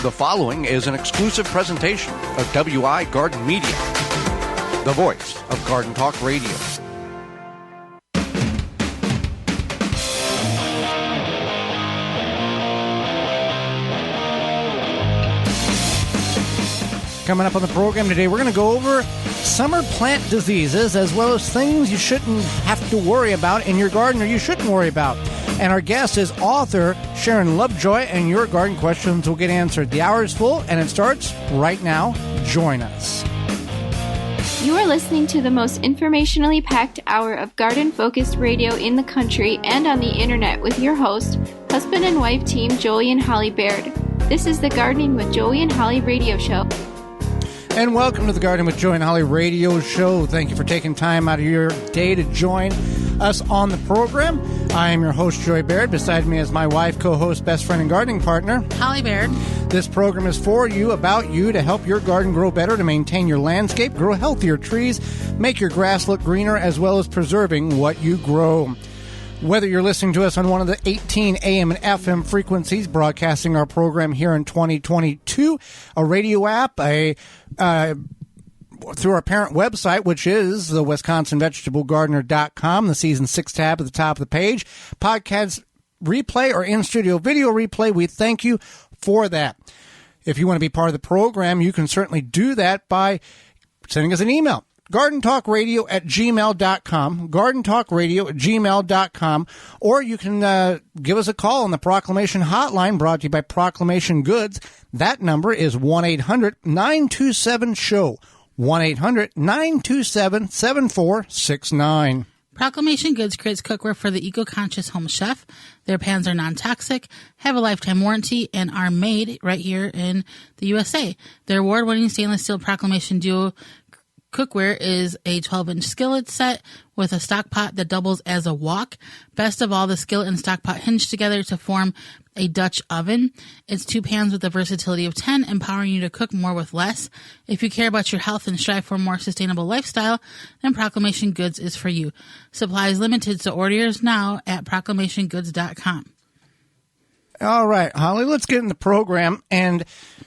The following is an exclusive presentation of WI Garden Media, the voice of Garden Talk Radio. Coming up on the program today, we're going to go over summer plant diseases as well as things you shouldn't have to worry about in your garden or you shouldn't worry about. And our guest is author Sharon Lovejoy, and your garden questions will get answered. The hour is full, and it starts right now. Join us. You are listening to the most informationally packed hour of garden-focused radio in the country and on the internet with your host, husband and wife team Joey and Holly Baird. This is the Gardening with Joey and Holly radio show. And welcome to the Garden with Joey and Holly radio show. Thank you for taking time out of your day to join us on the program. I am your host, Joey Baird. Beside me is my wife, co-host, best friend, and gardening partner, Holly Baird. This program is for you, about you, to help your garden grow better, to maintain your landscape, grow healthier trees, make your grass look greener, as well as preserving what you grow. Whether you're listening to us on one of the 18 AM and FM frequencies broadcasting our program here in 2022, a radio app, through our parent website, which is the WisconsinVegetableGardener.com, the Season 6 tab at the top of the page, podcast replay or in-studio video replay, we thank you for that. If you want to be part of the program, you can certainly do that by sending us an email. GardenTalkRadio@gmail.com, GardenTalkRadio@gmail.com, or you can give us a call on the Proclamation Hotline brought to you by Proclamation Goods. That number is 1-800-927-SHOW, 1-800-927-7469. Proclamation Goods creates cookware for the eco-conscious home chef. Their pans are non-toxic, have a lifetime warranty, and are made right here in the USA. Their award-winning stainless steel Proclamation Duo cookware is a 12-inch skillet set with a stock pot that doubles as a wok. Best of all, the skillet and stock pot hinge together to form a Dutch oven. It's 2 pans with the versatility of 10, empowering you to cook more with less. If you care about your health and strive for a more sustainable lifestyle, then Proclamation Goods is for you. Supplies limited, so order yours now at proclamationgoods.com. All right, Holly, let's get in the program. And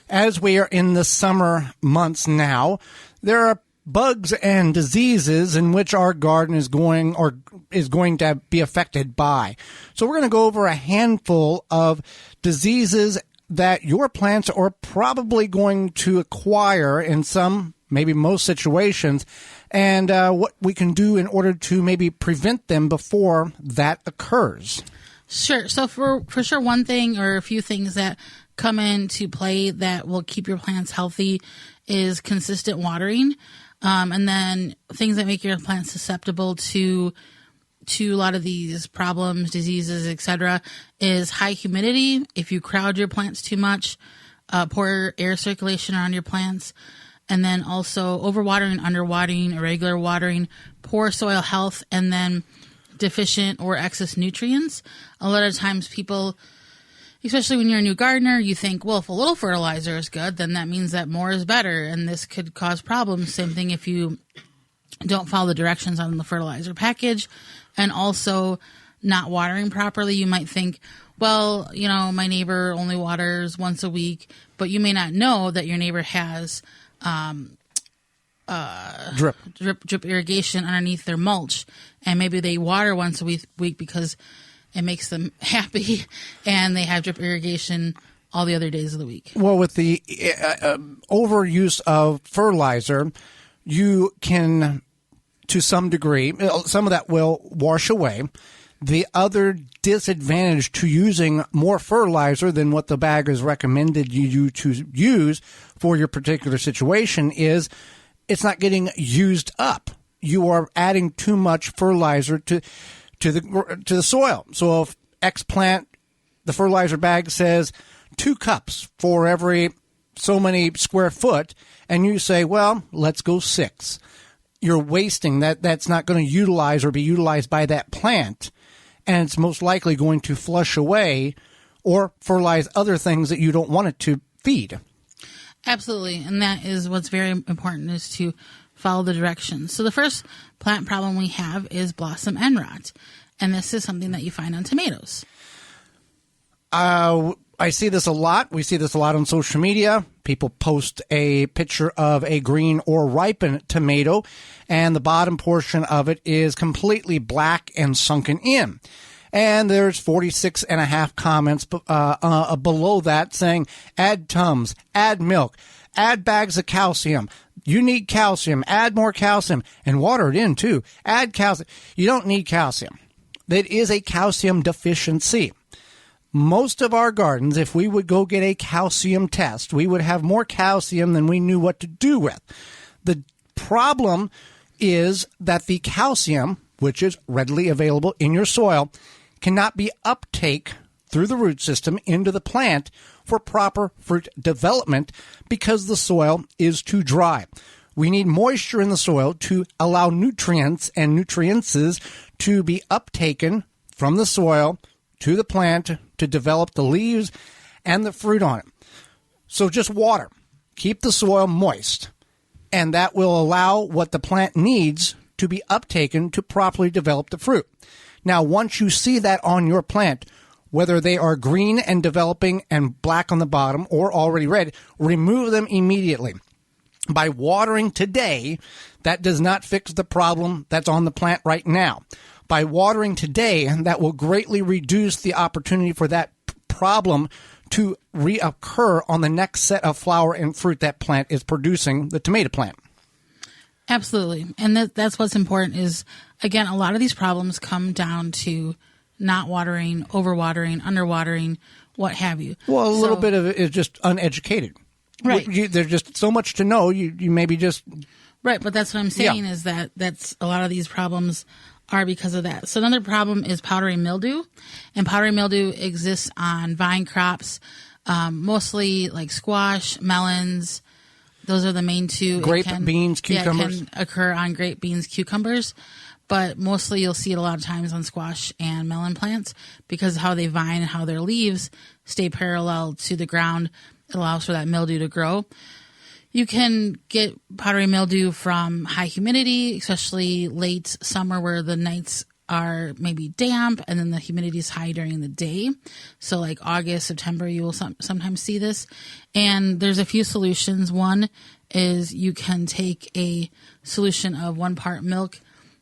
as we are in the summer months now, there are bugs and diseases in which our garden is going to be affected by. So we're going to go over a handful of diseases that your plants are probably going to acquire in some, maybe most situations, and what we can do in order to maybe prevent them before that occurs. Sure. So for sure, one thing or a few things that come into play that will keep your plants healthy is consistent watering. And then things that make your plants susceptible to a lot of these problems, diseases, etc., is high humidity. If you crowd your plants too much, poor air circulation around your plants, and then also overwatering, underwatering, irregular watering, poor soil health, and then deficient or excess nutrients. A lot of times people, especially when you're a new gardener, you think, well, if a little fertilizer is good, then that means that more is better, and this could cause problems. Same thing if you don't follow the directions on the fertilizer package, and also not watering properly. You might think, well, my neighbor only waters once a week, but you may not know that your neighbor has drip irrigation underneath their mulch, and maybe they water once a week because it makes them happy, and they have drip irrigation all the other days of the week. Well, with the overuse of fertilizer, you can, to some degree, some of that will wash away. The other disadvantage to using more fertilizer than what the bag has recommended you to use for your particular situation is it's not getting used up. You are adding too much fertilizer to the soil. So if X plant, the fertilizer bag says 2 cups for every so many square foot, and you say, well, let's go 6. You're wasting that. That's not going to utilize or be utilized by that plant, and it's most likely going to flush away or fertilize other things that you don't want it to feed. Absolutely, and that is what's very important, is to follow the directions. So the first plant problem we have is blossom end rot. And this is something that you find on tomatoes. I see this a lot. We see this a lot on social media. People post a picture of a green or ripened tomato, and the bottom portion of it is completely black and sunken in. And there's 46 and a half comments below that saying, add Tums, add milk, add bags of calcium. You need calcium, add more calcium, and water it in too. Add calcium. You don't need calcium. That is a calcium deficiency. Most of our gardens, if we would go get a calcium test, we would have more calcium than we knew what to do with. The problem is that the calcium, which is readily available in your soil, cannot be uptake through the root system into the plant for proper fruit development because the soil is too dry. We need moisture in the soil to allow nutrients and nutriences to be uptaken from the soil to the plant to develop the leaves and the fruit on it. So just water. Keep the soil moist, and that will allow what the plant needs to be uptaken to properly develop the fruit. Now, once you see that on your plant, whether they are green and developing and black on the bottom or already red, remove them immediately. By watering today, that does not fix the problem that's on the plant right now. By watering today, that will greatly reduce the opportunity for that problem to reoccur on the next set of flower and fruit that plant is producing, the tomato plant. Absolutely. And that's what's important is, again, a lot of these problems come down to not watering, overwatering, underwatering, what have you. Well, a little bit of it is just uneducated. Right. There's just so much to know. You maybe just... Right, but that's what I'm saying is that's a lot of these problems are because of that. So another problem is powdery mildew. And powdery mildew exists on vine crops, mostly like squash, melons. Those are the main two. Grape, beans, cucumbers. It can occur on grape, beans, cucumbers. But mostly you'll see it a lot of times on squash and melon plants because of how they vine and how their leaves stay parallel to the ground. It allows for that mildew to grow. You can get powdery mildew from high humidity, especially late summer where the nights are maybe damp and then the humidity is high during the day. So like August, September, you will sometimes see this. And there's a few solutions. One is you can take a solution of 1 part milk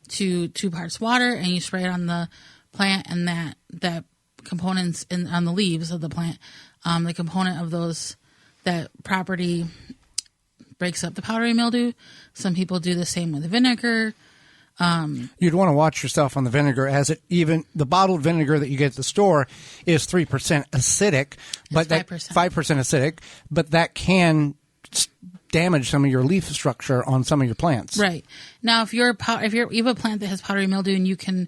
to 2 parts water and you spray it on the plant, and that components on the leaves of the plant, the component of those, that property breaks up the powdery mildew. Some people do the same with vinegar. You'd want to watch yourself on the vinegar, as the bottled vinegar that you get at the store is 3% acidic, but that 5% acidic, but that can damage some of your leaf structure on some of your plants. Right. Now, if you have a plant that has powdery mildew and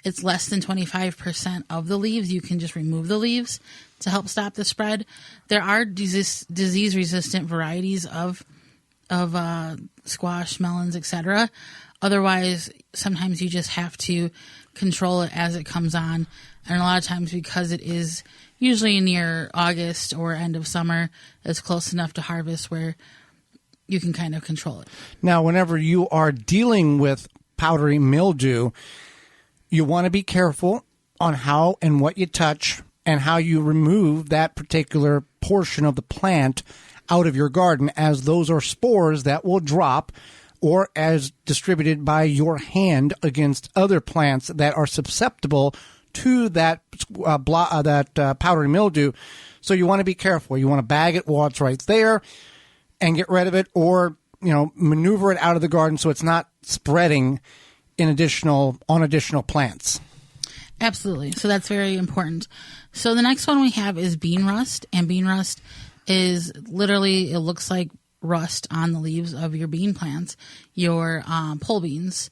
it's less than 25% of the leaves, you can just remove the leaves to help stop the spread. There are disease-resistant varieties of squash, melons, etc. Otherwise, sometimes you just have to control it as it comes on. And a lot of times, because it is usually near August or end of summer, it's close enough to harvest where you can kind of control it. Now, whenever you are dealing with powdery mildew, you want to be careful on how and what you touch and how you remove that particular portion of the plant out of your garden, as those are spores that will drop or as distributed by your hand against other plants that are susceptible to that powdery mildew. So you want to be careful. You want to bag it while it's right there and get rid of it, or maneuver it out of the garden so it's not spreading on additional plants. Absolutely. So that's very important. So the next one we have is bean rust, and bean rust is literally, it looks like rust on the leaves of your bean plants, your pole beans.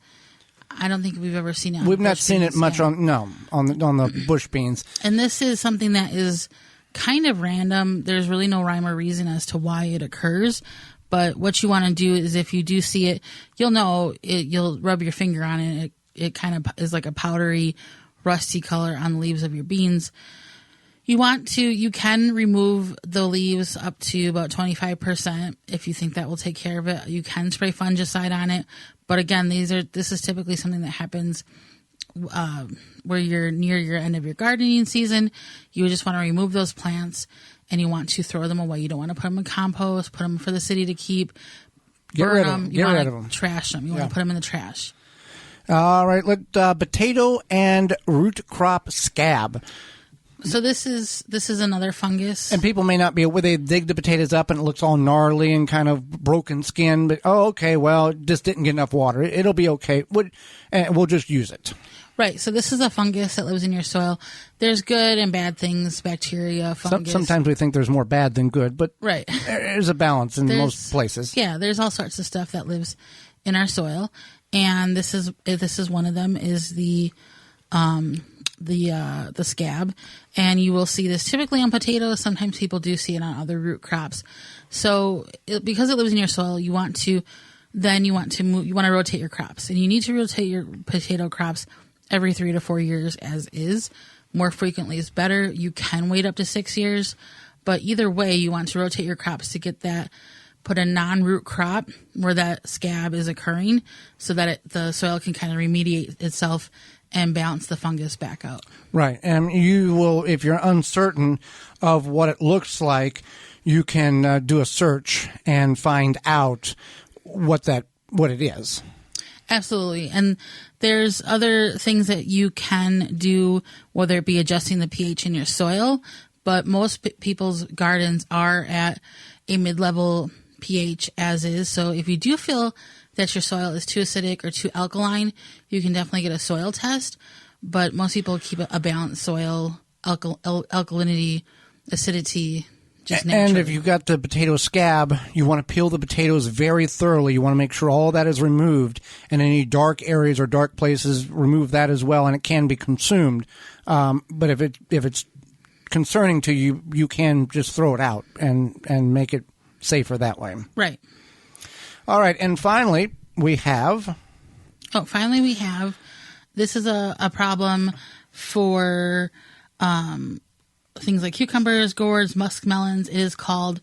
I don't think we've ever seen it on We've not seen it much on the bush beans. And this is something that is kind of random. There's really no rhyme or reason as to why it occurs. But what you want to do is, if you do see it, you'll know it. You'll rub your finger on it. It kind of is like a powdery, rusty color on the leaves of your beans. You can remove the leaves up to about 25% if you think that will take care of it. You can spray fungicide on it. But again, this is typically something that happens where you're near your end of your gardening season, you just want to remove those plants and you want to throw them away. You don't want to put them in compost, put them for the city to keep. Get rid of them. You want to trash them. You want to put them in the trash. All right. Potato and root crop scab. So this is another fungus. And people may not be aware. They dig the potatoes up and it looks all gnarly and kind of broken skin. But, okay, well, it just didn't get enough water. It'll be okay. We'll just use it. Right. So this is a fungus that lives in your soil. There's good and bad things, bacteria, fungus. Sometimes we think there's more bad than good, but right. There's a balance in most places. Yeah, there's all sorts of stuff that lives in our soil. And this is one of them is the scab, and you will see this typically on potatoes. Sometimes people do see it on other root crops. So because it lives in your soil, you want to rotate your crops, and you need to rotate your potato crops every 3 to 4 years as is. More frequently is better. You can wait up to 6 years, but either way, you want to rotate your crops to get that. Put a non-root crop where that scab is occurring so that the soil can kind of remediate itself and balance the fungus back out. Right. And you will, if you're uncertain of what it looks like, you can do a search and find out what it is. Absolutely. And there's other things that you can do, whether it be adjusting the pH in your soil, but most people's gardens are at a mid-level pH as is. So if you do feel that your soil is too acidic or too alkaline, you can definitely get a soil test. But most people keep a balanced soil, alkalinity, acidity, just naturally. And if you've got the potato scab, you want to peel the potatoes very thoroughly. You want to make sure all that is removed, and any dark areas or dark places, remove that as well, and it can be consumed. But if it's concerning to you, you can just throw it out and make it safer that way. Right. All right. And finally, we have... This is a problem for things like cucumbers, gourds, muskmelons. It is called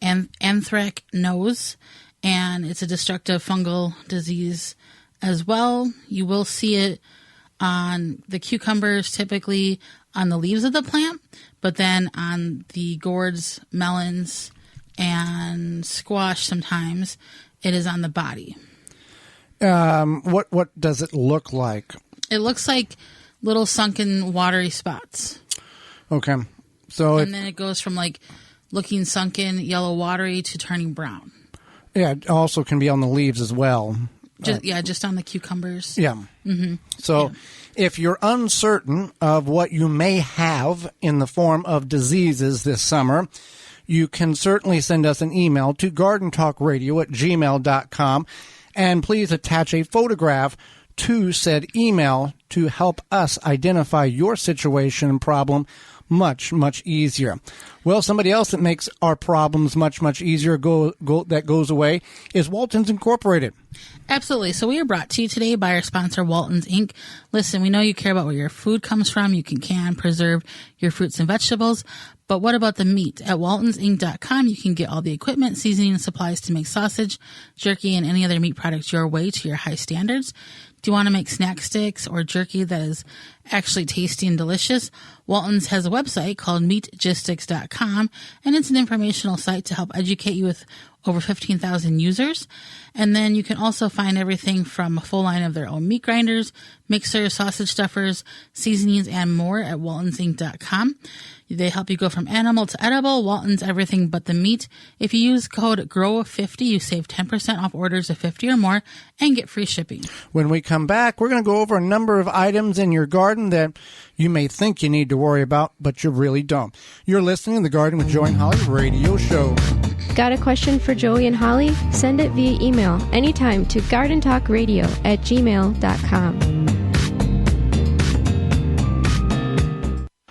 anthracnose, and it's a destructive fungal disease as well. You will see it on the cucumbers, typically on the leaves of the plant, but then on the gourds, melons, and squash sometimes it is on the body. What does it look like? It looks like little sunken watery spots. Okay. And then it goes from like looking sunken, yellow watery to turning brown. Yeah, it also can be on the leaves as well. Just on the cucumbers. Yeah. Mm-hmm. So if you're uncertain of what you may have in the form of diseases this summer, you can certainly send us an email to gardentalkradio@gmail.com, and please attach a photograph to said email to help us identify your situation and problem much, much easier. Well, somebody else that makes our problems much, much easier that goes away is Walton's Incorporated. Absolutely. So we are brought to you today by our sponsor, Walton's Inc. Listen, we know you care about where your food comes from. You can preserve your fruits and vegetables. But what about the meat? At waltonsinc.com, you can get all the equipment, seasoning, and supplies to make sausage, jerky, and any other meat products your way to your high standards. Do you want to make snack sticks or jerky that is actually tasty and delicious? Walton's has a website called meatgistics.com, and it's an informational site to help educate you with over 15,000 users. And then you can also find everything from a full line of their own meat grinders, mixers, sausage stuffers, seasonings, and more at waltonsinc.com. They help you go from animal to edible. Walton's everything but the meat. If you use code GROW50, you save 10% off orders of 50 or more and get free shipping. When we come back, we're going to go over a number of items in your garden that you may think you need to worry about, but you really don't. You're listening to the Garden with Joey and Holly radio show. Got a question for Joey and Holly? Send it via email anytime to gardentalkradio@gmail.com.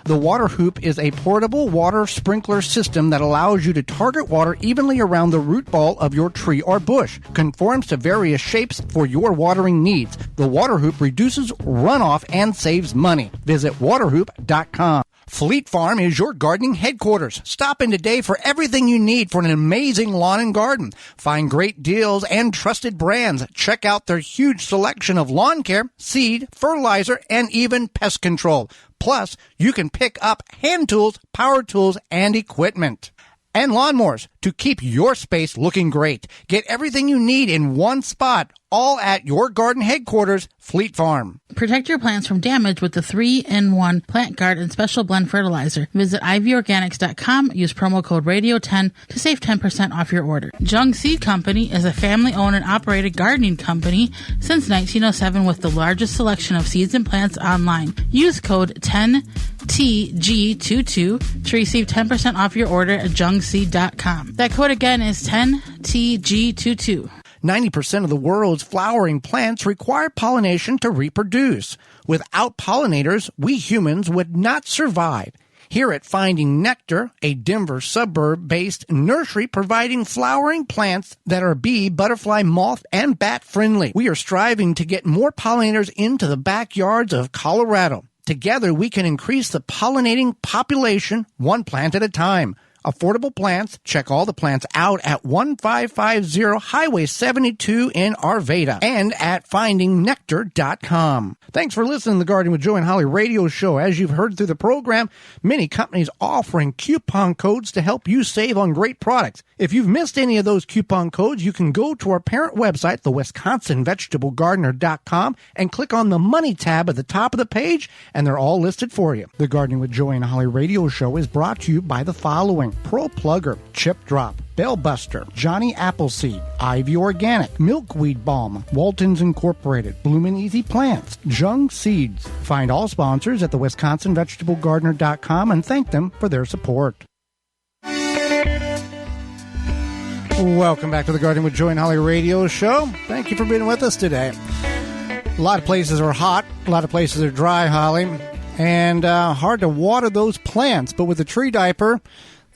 The Water Hoop is a portable water sprinkler system that allows you to target water evenly around the root ball of your tree or bush. Conforms to various shapes for your watering needs. The Water Hoop reduces runoff and saves money. Visit waterhoop.com. Fleet Farm is your gardening headquarters. Stop in today for everything you need for an amazing lawn and garden. Find great deals and trusted brands. Check out their huge selection of lawn care, seed, fertilizer, and even pest control. Plus, you can pick up hand tools, power tools, and equipment. And lawnmowers to keep your space looking great. Get everything you need in one spot, all at your garden headquarters, Fleet Farm. Protect your plants from damage with the 3-in-1 Plant Guard and Special Blend Fertilizer. Visit ivorganics.com. Use promo code RADIO10 to save 10% off your order. Jung Seed Company is a family-owned and operated gardening company since 1907 with the largest selection of seeds and plants online. Use code 10TG22 to receive 10% off your order at jungseed.com. That code again is 10TG22. 90% of the world's flowering plants require pollination to reproduce. Without pollinators, we humans would not survive. Here at Finding Nectar, a Denver suburb-based nursery providing flowering plants that are bee, butterfly, moth, and bat friendly, we are striving to get more pollinators into the backyards of Colorado. Together, we can increase the pollinating population one plant at a time. Affordable plants. Check all the plants out at 1550 Highway 72 in Arvada and at findingnectar.com. Thanks for listening to the Gardening with Joe and Holly radio show. As you've heard through the program, many companies offering coupon codes to help you save on great products. If you've missed any of those coupon codes, you can go to our parent website, the WisconsinVegetableGardener.com, and click on the Money tab at the top of the page, and they're all listed for you. The Gardening with Joe and Holly radio show is brought to you by the following: Pro Plugger, Chip Drop, Bellbuster, Johnny Appleseed, Ivy Organic, Milkweed Balm, Walton's Incorporated, Bloomin' Easy Plants, Jung Seeds. Find all sponsors at the WisconsinVegetableGardener.com and thank them for their support. Welcome back to the Gardening with Joe and Holly radio show. Thank you for being with us today. A lot of places are hot, a lot of places are dry, Holly, and hard to water those plants. But with the tree diaper,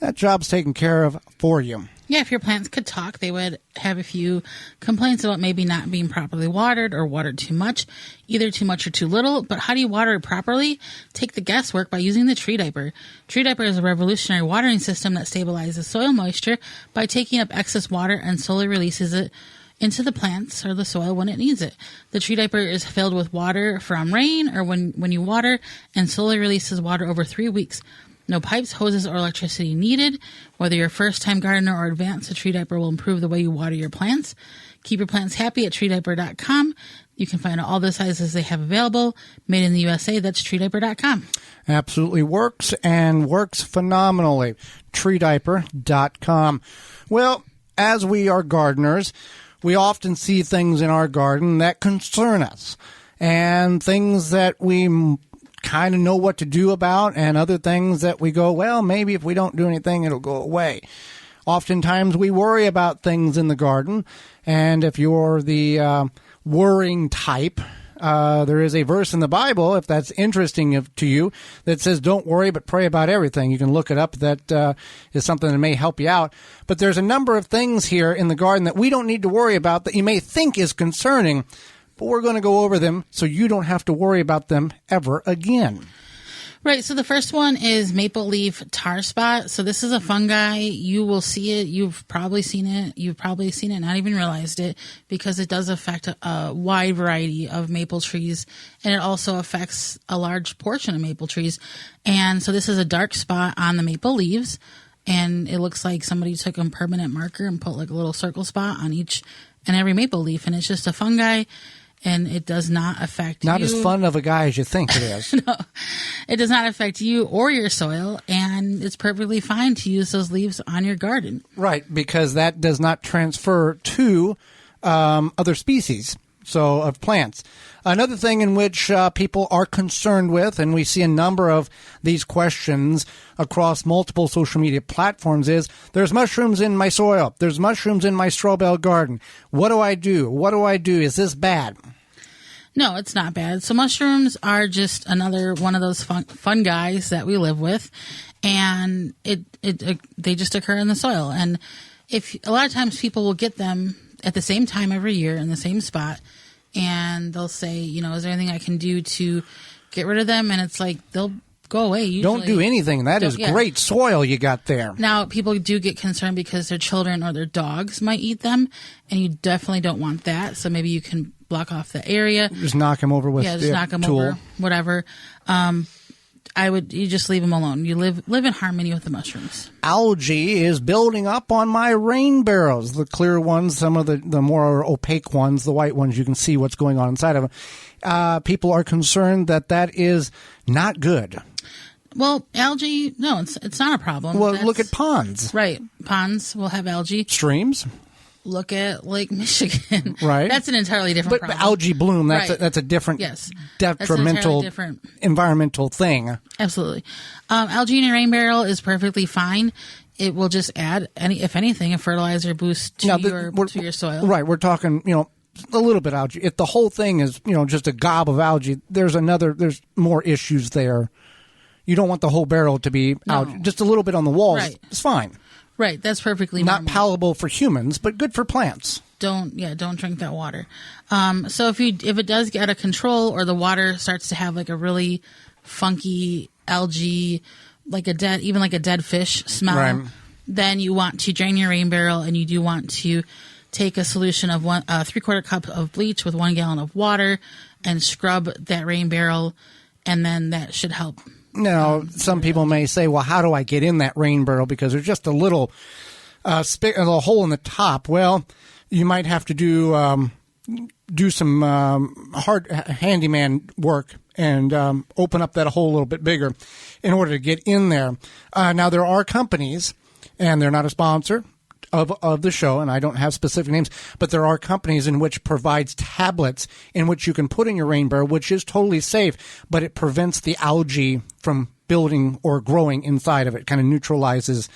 that job's taken care of for you. Yeah, if your plants could talk, they would have a few complaints about maybe not being properly watered or watered too much, either too much or too little. But how do you water it properly? Take the guesswork by using the tree diaper. Tree diaper is a revolutionary watering system that stabilizes soil moisture by taking up excess water and slowly releases it into the plants or the soil when it needs it. The tree diaper is filled with water from rain or when you water and slowly releases water over 3 weeks. No pipes, hoses, or electricity needed. Whether you're a first-time gardener or advanced, the tree diaper will improve the way you water your plants. Keep your plants happy at treediaper.com. You can find all the sizes they have available. Made in the USA, that's treediaper.com. Absolutely works and works phenomenally. Treediaper.com. Well, as we are gardeners, we often see things in our garden that concern us and things that we kind of know what to do about, and other things that we go, well, maybe if we don't do anything, it'll go away. Oftentimes we worry about things in the garden, and if you're the worrying type, there is a verse in the Bible, if that's interesting to you, that says don't worry but pray about everything. You can look it up. That is something that may help you out. But there's a number of things here in the garden that we don't need to worry about that you may think is concerning, but we're going to go over them so you don't have to worry about them ever again. Right. So the first one is maple leaf tar spot. So this is a fungi. You will see it. You've probably seen it. You've probably seen it, not even realized it, because it does affect a wide variety of maple trees. And it also affects a large portion of maple trees. And so this is a dark spot on the maple leaves. And it looks like somebody took a permanent marker and put like a little circle spot on each and every maple leaf. And it's just a fungi. And it does not affect you. Not as fun of a guy as you think it is. No, it does not affect you or your soil, and it's perfectly fine to use those leaves on your garden. Right, because that does not transfer to other species, so of plants. Another thing in which people are concerned with, and we see a number of these questions across multiple social media platforms, is there's mushrooms in my soil. There's mushrooms in my straw bale garden. What do I do? What do I do? Is this bad? No, it's not bad. So mushrooms are just another one of those fun guys that we live with, and they just occur in the soil. And if a lot of times people will get them at the same time every year in the same spot, and they'll say, is there anything I can do to get rid of them? And it's like they'll go away. Usually. Don't do anything. That is great soil you got there. Now, people do get concerned because their children or their dogs might eat them, and you definitely don't want that. So maybe you can block off the area. Just knock them over with just knock them tool. over, whatever. You just leave them alone. You live in harmony with the mushrooms. Algae is building up on my rain barrels. The clear ones, some of the more opaque ones, the white ones, you can see what's going on inside of them. People are concerned that is not good. Well, algae, no, it's not a problem. Well, look at ponds. Right. Ponds will have algae. Streams. Look at Lake Michigan. Right. That's an entirely different problem. But algae bloom, that's right. that's a different, detrimental different environmental thing. Absolutely. Algae in a rain barrel is perfectly fine. It will just add, if anything, a fertilizer boost to your soil. Right. We're talking, a little bit algae. If the whole thing is, just a gob of algae, there's more issues there. You don't want the whole barrel to be algae. Just a little bit on the walls. Right. It's fine. Right, that's perfectly not normal. palatable for humans, but good for plants. Don't drink that water. So if it does get out of control, or the water starts to have like a really funky algae, like a dead fish smell, right. Then you want to drain your rain barrel, and you do want to take a solution of 3/4 cup of bleach with 1 gallon of water, and scrub that rain barrel, and then that should help. Now, some people may say, well, how do I get in that rain barrel? Because there's just a little a little hole in the top. Well, you might have to do some hard handyman work and open up that hole a little bit bigger in order to get in there. Now, there are companies, and they're not a sponsor of the show, and I don't have specific names, but there are companies in which provides tablets in which you can put in your rain barrel, which is totally safe, but it prevents the algae from building or growing inside of it, kind of neutralizes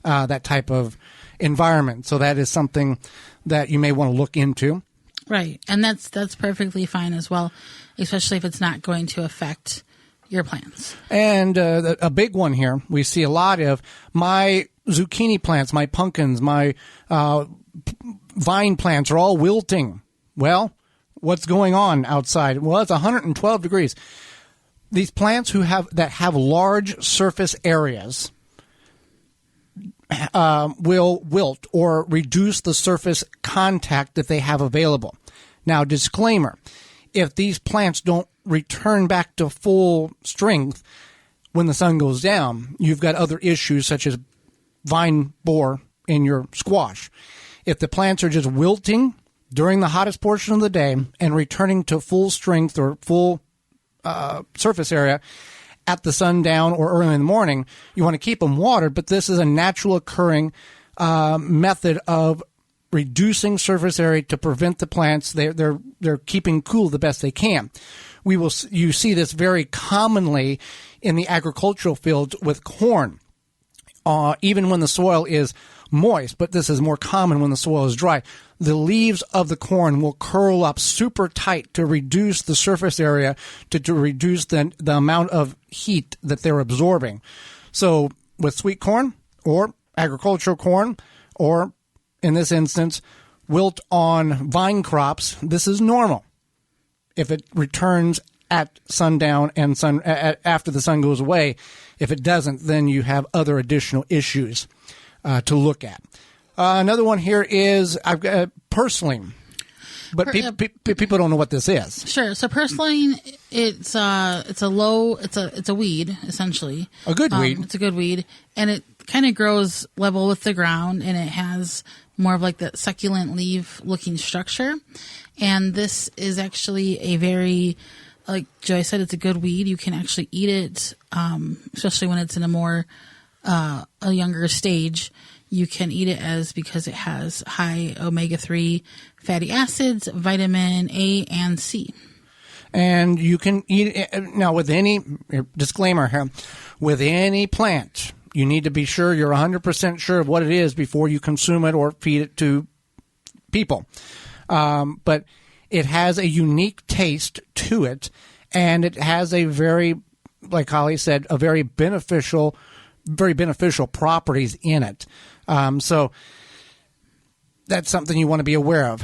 that type of environment. So that is something that you may want to look into. Right, and that's perfectly fine as well, especially if it's not going to affect your plants. And a big one here, we see a lot of my zucchini plants, my pumpkins, my vine plants are all wilting. Well, what's going on outside? Well, it's 112 degrees. These plants that have large surface areas will wilt or reduce the surface contact that they have available. Now, disclaimer, if these plants don't return back to full strength when the sun goes down, you've got other issues such as vine borer in your squash. If the plants are just wilting during the hottest portion of the day and returning to full strength or full surface area at the sundown or early in the morning, you want to keep them watered, but this is a natural occurring method of reducing surface area to prevent the plants. They're keeping cool the best they can. You see this very commonly in the agricultural fields with corn. Even when the soil is moist, but this is more common when the soil is dry, the leaves of the corn will curl up super tight to reduce the surface area, to reduce the amount of heat that they're absorbing. So with sweet corn or agricultural corn, or in this instance, wilt on vine crops, this is normal. If it returns at sundown and after the sun goes away, if it doesn't, then you have other additional issues to look at. Another one here is purslane, but people don't know what this is. Sure. So purslane, it's a weed essentially. A good weed. It's a good weed, and it kind of grows level with the ground, and it has more of like the succulent leaf looking structure. And this is actually a very, like Joy said, it's a good weed. You can actually eat it, especially when it's in a younger stage. You can eat it because it has high omega-3 fatty acids, vitamin A and C. And you can eat it. Now, with any, disclaimer here, with any plant, you need to be sure you're 100% sure of what it is before you consume it or feed it to people. But it has a unique taste to it, and it has a very, like Holly said, a very beneficial properties in it. So that's something you want to be aware of.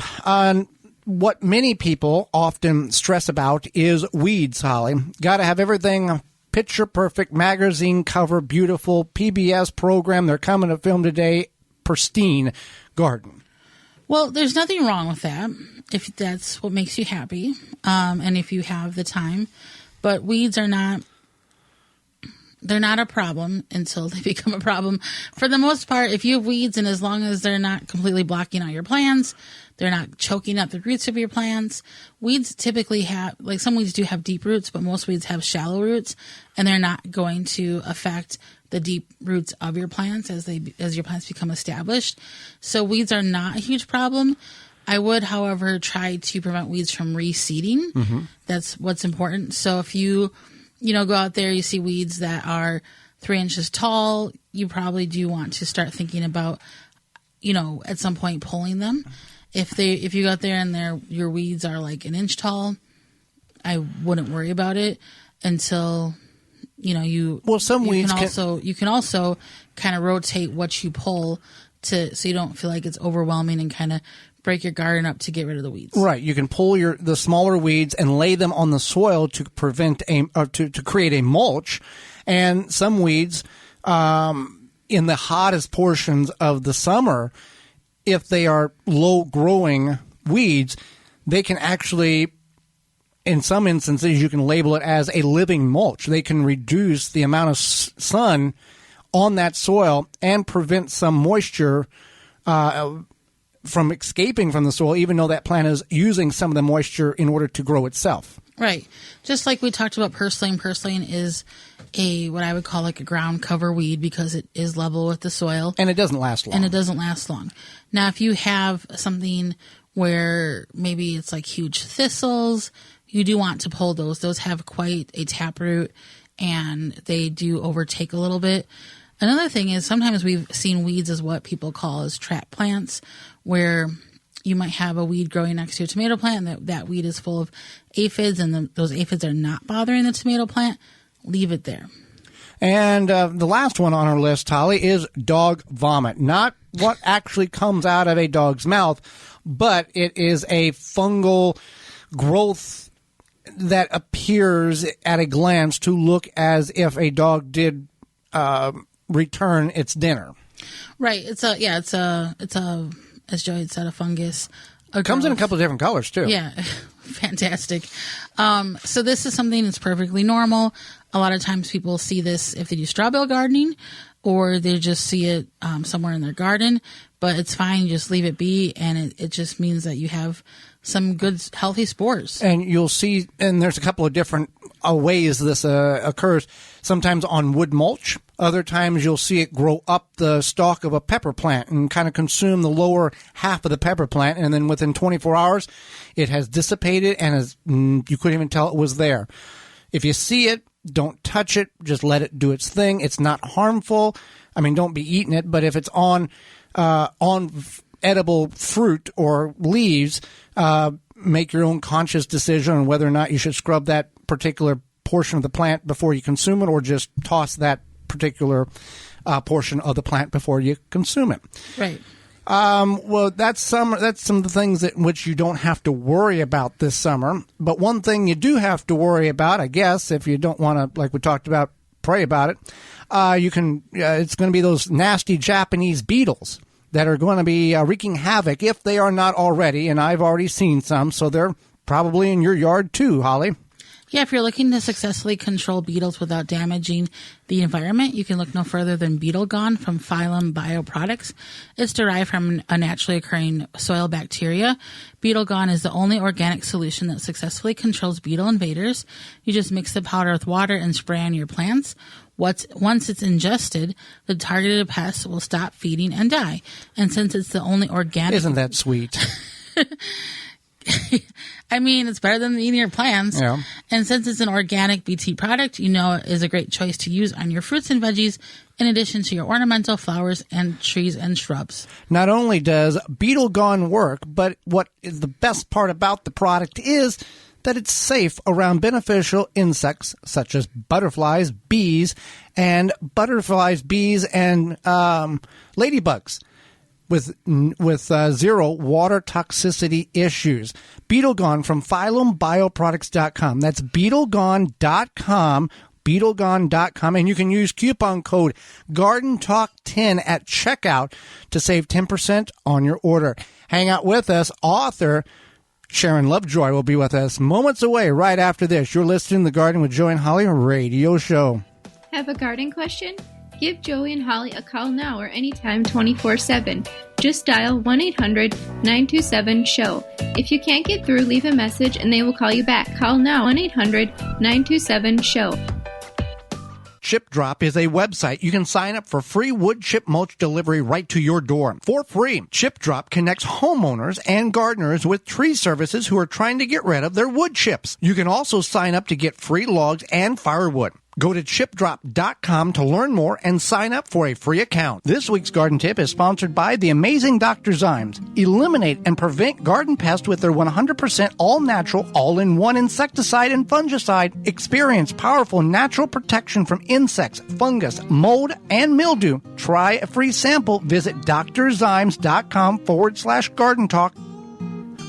What many people often stress about is weeds, Holly. Got to have everything picture perfect magazine cover, beautiful PBS program. They're coming to film today. Pristine garden. Well, there's nothing wrong with that if that's what makes you happy, and if you have the time. But weeds are not. They're not a problem until they become a problem. For the most part, if you have weeds, and as long as they're not completely blocking out your plants, they're not choking up the roots of your plants. Weeds typically have, like some weeds do have deep roots, but most weeds have shallow roots, and they're not going to affect the deep roots of your plants as your plants become established. So weeds are not a huge problem. I would, however, try to prevent weeds from reseeding. Mm-hmm. That's what's important. So if you go out there, you see weeds that are 3 inches tall, you probably do want to start thinking about, at some point pulling them. If you go out there and your weeds are like 1 inch tall, I wouldn't worry about it until, you can also kind of rotate what you pull so you don't feel like it's overwhelming and kind of break your garden up to get rid of the weeds. Right. You can pull the smaller weeds and lay them on the soil to prevent to create a mulch. And some weeds, in the hottest portions of the summer, if they are low growing weeds, they can actually, in some instances, you can label it as a living mulch. They can reduce the amount of sun on that soil and prevent some moisture from escaping from the soil, even though that plant is using some of the moisture in order to grow itself. Right. Just like we talked about purslane. Purslane is what I would call like a ground cover weed because it is level with the soil. And it doesn't last long. Now, if you have something where maybe it's like huge thistles, you do want to pull those. Those have quite a taproot and they do overtake a little bit. Another thing is sometimes we've seen weeds as what people call as trap plants, where you might have a weed growing next to a tomato plant and that weed is full of aphids and those aphids are not bothering the tomato plant. Leave it there. And the last one on our list, Holly, is dog vomit. Not what actually comes out of a dog's mouth, but it is a fungal growth that appears at a glance to look as if a dog did return its dinner. Right. It's a as Joey had said, a fungus. It comes in a couple of different colors too. Yeah. Fantastic. So this is something that's perfectly normal. A lot of times people see this if they do straw bale gardening or they just see it somewhere in their garden, but it's fine. You just leave it be. And it just means that you have some good, healthy spores. And you'll see, and there's a couple of different ways this occurs. Sometimes on wood mulch. Other times you'll see it grow up the stalk of a pepper plant and kind of consume the lower half of the pepper plant. And then within 24 hours, it has dissipated and you couldn't even tell it was there. If you see it, don't touch it. Just let it do its thing. It's not harmful. I mean, don't be eating it. But if it's on edible fruit or leaves, make your own conscious decision on whether or not you should scrub that particular portion of the plant before you consume it, or just toss that particular portion of the plant before you consume it. Right. Well, that's some of the things that which you don't have to worry about this summer. But one thing you do have to worry about, I guess, if you don't want to, like we talked about, pray about it, you can. It's going to be those nasty Japanese beetles that are going to be wreaking havoc if they are not already. And I've already seen some, so they're probably in your yard too, Holly. Yeah, if you're looking to successfully control beetles without damaging the environment, you can look no further than Beetle Gone from Phylum Bioproducts. It's derived from a naturally occurring soil bacteria. Beetle Gone is the only organic solution that successfully controls beetle invaders. You just mix the powder with water and spray on your plants. Once it's ingested, the targeted pests will stop feeding and die. And since it's the only organic... Isn't that sweet? I mean, it's better than eating your plants. Yeah. And since it's an organic BT product, it is a great choice to use on your fruits and veggies in addition to your ornamental flowers and trees and shrubs. Not only does Beetle Gone work, but what is the best part about the product is that it's safe around beneficial insects such as butterflies, bees, and ladybugs. With zero water toxicity issues. Beetle Gone from PhylumBioproducts.com. That's BeetleGone.com. BeetleGone.com, and you can use coupon code GardenTalk10 at checkout to save 10% on your order. Hang out with us. Author Sharon Lovejoy will be with us moments away right after this. You're listening to the Garden with Joey and Holly radio show. Have a garden question? Give Joey and Holly a call now or anytime 24/7. Just dial 1-800-927-SHOW. If you can't get through, leave a message and they will call you back. Call now 1-800-927-SHOW. Chip Drop is a website. You can sign up for free wood chip mulch delivery right to your door for free. Chip Drop connects homeowners and gardeners with tree services who are trying to get rid of their wood chips. You can also sign up to get free logs and firewood. Go to chipdrop.com to learn more and sign up for a free account. This week's garden tip is sponsored by the amazing Dr. Zymes. Eliminate and prevent garden pests with their 100% all-natural, all-in-one insecticide and fungicide. Experience powerful natural protection from insects, fungus, mold, and mildew. Try a free sample. Visit drzymes.com/garden talk.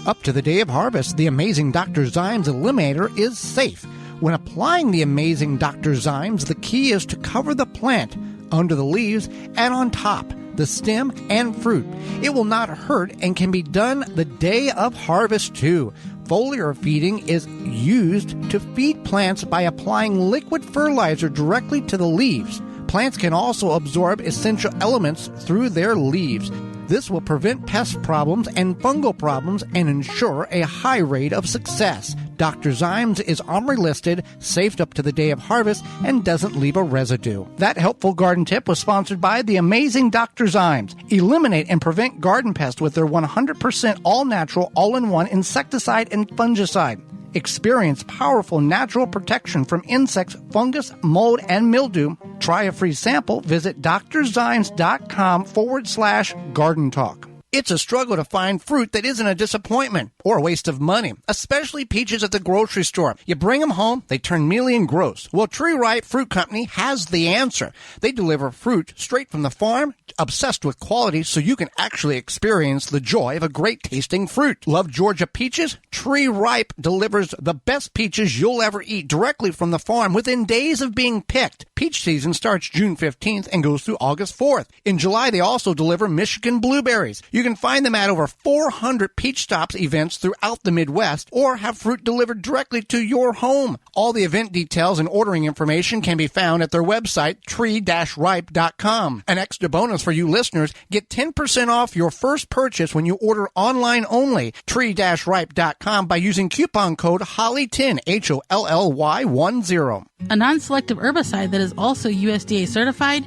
Up to the day of harvest, the amazing Dr. Zymes Eliminator is safe. When applying the amazing Dr. Zymes, the key is to cover the plant under the leaves and on top, the stem and fruit. It will not hurt and can be done the day of harvest too. Foliar feeding is used to feed plants by applying liquid fertilizer directly to the leaves. Plants can also absorb essential elements through their leaves. This will prevent pest problems and fungal problems and ensure a high rate of success. Dr. Zymes is OMRI listed, safe up to the day of harvest, and doesn't leave a residue. That helpful garden tip was sponsored by the amazing Dr. Zymes. Eliminate and prevent garden pests with their 100% all-natural, all-in-one insecticide and fungicide. Experience powerful natural protection from insects, fungus, mold, and mildew. Try a free sample. Visit drzymes.com/garden talk. It's a struggle to find fruit that isn't a disappointment or a waste of money, especially peaches at the grocery store. You bring them home, they turn mealy and gross. Well, Tree Ripe Fruit Company has the answer. They deliver fruit straight from the farm, obsessed with quality, so you can actually experience the joy of a great tasting fruit. Love Georgia peaches? Tree Ripe delivers the best peaches you'll ever eat directly from the farm within days of being picked. Peach season starts June 15th and goes through August 4th. In July, they also deliver Michigan blueberries. You can find them at over 400 Peach Stops events throughout the Midwest or have fruit delivered directly to your home. All the event details and ordering information can be found at their website, tree-ripe.com. An extra bonus for you listeners, get 10% off your first purchase when you order online only, tree-ripe.com, by using coupon code HOLLY10, HOLLY10. A non-selective herbicide that is also USDA certified?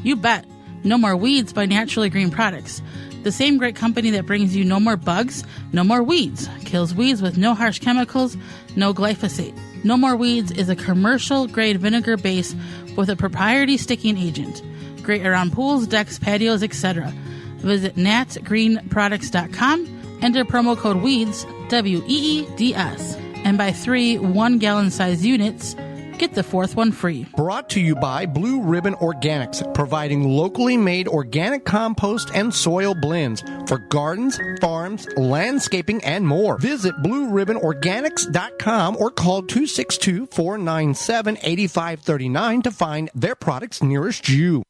You bet. No More Weeds by Naturally Green Products. The same great company that brings you no more bugs, no more weeds. Kills weeds with no harsh chemicals, no glyphosate. No More Weeds is a commercial-grade vinegar base with a proprietary sticking agent. Great around pools, decks, patios, etc. Visit natgreenproducts.com, enter promo code WEEDS, WEEDS, and buy 3 1-gallon size units. Get the 4th one free. Brought to you by Blue Ribbon Organics, providing locally made organic compost and soil blends for gardens, farms, landscaping, and more. Visit BlueRibbonOrganics.com or call 262-497-8539 to find their products nearest you.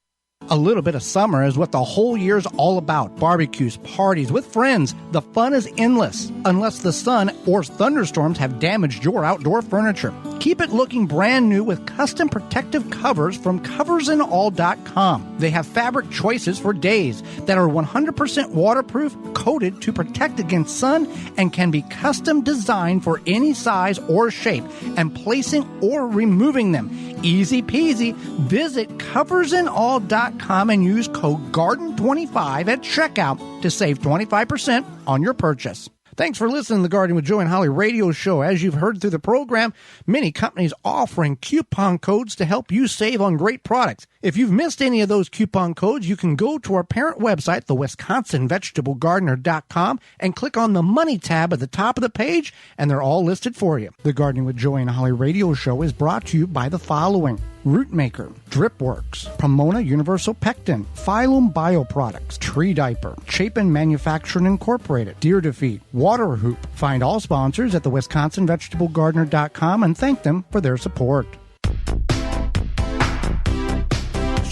A little bit of summer is what the whole year's all about. Barbecues, parties with friends. The fun is endless, unless the sun or thunderstorms have damaged your outdoor furniture. Keep it looking brand new with custom protective covers from coversandall.com. They have fabric choices for days that are 100% waterproof, coated to protect against sun, and can be custom designed for any size or shape, and placing or removing them. Easy peasy. Visit coversandall.com and use code GARDEN25 at checkout to save 25% on your purchase. Thanks for listening to the Garden with Joe and Holly radio show. As you've heard through the program, many companies offering coupon codes to help you save on great products. If you've missed any of those coupon codes, you can go to our parent website, the WisconsinVegetableGardener.com, and click on the Money tab at the top of the page, and they're all listed for you. The Gardening with Joey and Holly radio show is brought to you by the following: Rootmaker, Dripworks, Pomona Universal Pectin, Phylum Bioproducts, Tree Diaper, Chapin Manufacturing Incorporated, Deer Defeat, Water Hoop. Find all sponsors at the WisconsinVegetableGardener.com and thank them for their support.